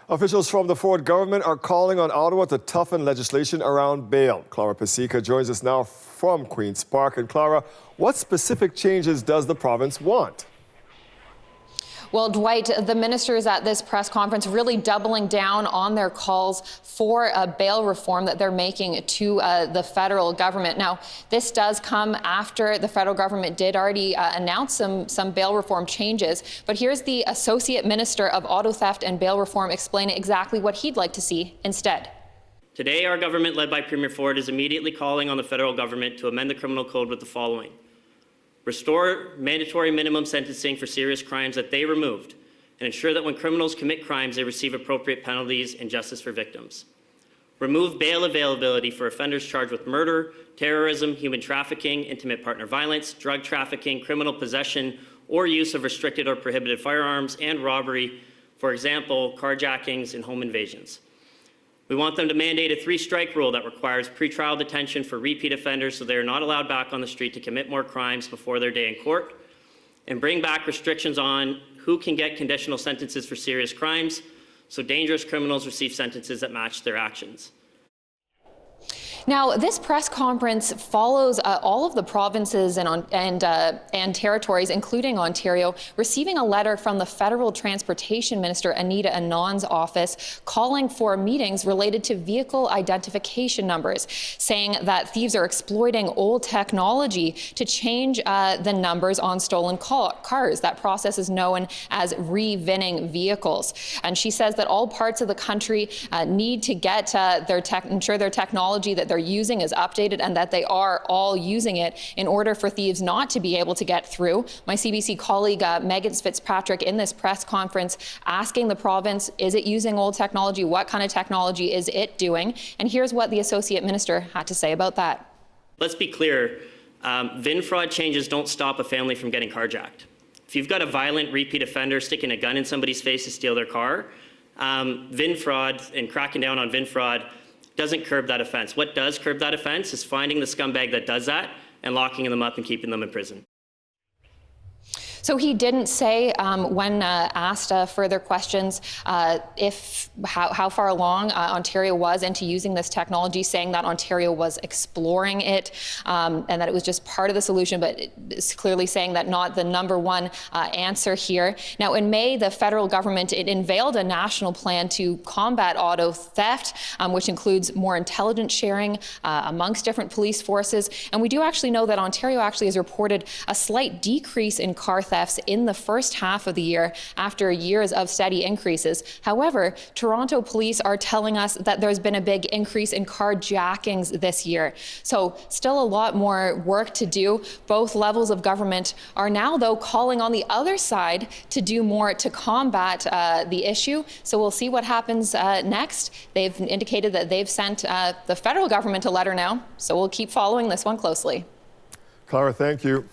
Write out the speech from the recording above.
Officials from the Ford government are calling on Ottawa to toughen legislation around bail. Clara Pasieka joins us now from Queen's Park. And Clara, what specific changes does the province want? Well, Dwight, the ministers at this press conference really doubling down on their calls for a bail reform that they're making to the federal government. Now, this does come after the federal government did already announce some bail reform changes. But here's the Associate Minister of Auto Theft and Bail Reform explaining exactly what he'd like to see instead. Today, our government, led by Premier Ford, is immediately calling on the federal government to amend the criminal code with the following. Restore mandatory minimum sentencing for serious crimes that they removed, and ensure that when criminals commit crimes, they receive appropriate penalties and justice for victims. Remove bail availability for offenders charged with murder, terrorism, human trafficking, intimate partner violence, drug trafficking, criminal possession, or use of restricted or prohibited firearms, and robbery, for example, carjackings and home invasions. We want them to mandate a 3-strike rule that requires pretrial detention for repeat offenders so they are not allowed back on the street to commit more crimes before their day in court, and bring back restrictions on who can get conditional sentences for serious crimes so dangerous criminals receive sentences that match their actions. Now, this press conference follows all of the provinces and territories, including Ontario, receiving a letter from the Federal Transportation Minister, Anita Anand's office, calling for meetings related to vehicle identification numbers, saying that thieves are exploiting old technology to change the numbers on stolen cars. That process is known as re-VINing vehicles. And she says that all parts of the country need to get ensure their technology that they're using is updated and that they are all using it in order for thieves not to be able to get through. My CBC colleague Megan Fitzpatrick in this press conference asking the province, is it using old technology? What kind of technology is it doing? And here's what the Associate Minister had to say about that. Let's be clear, VIN fraud changes don't stop a family from getting carjacked. If you've got a violent repeat offender sticking a gun in somebody's face to steal their car, VIN fraud and cracking down on VIN fraud doesn't curb that offense. What does curb that offense is finding the scumbag that does that and locking them up and keeping them in prison. So he didn't say when asked further questions how far along Ontario was into using this technology, saying that Ontario was exploring it and that it was just part of the solution, but it's clearly saying that not the number one answer here. Now, in May, the federal government, it unveiled a national plan to combat auto theft, which includes more intelligence sharing amongst different police forces. And we do actually know that Ontario actually has reported a slight decrease in car thefts in the first half of the year after years of steady increases. However, Toronto police are telling us that there's been a big increase in carjackings this year. So still a lot more work to do. Both levels of government are now, though, calling on the other side to do more to combat the issue. So we'll see what happens next. They've indicated that they've sent the federal government a letter now. So we'll keep following this one closely. Clara, thank you.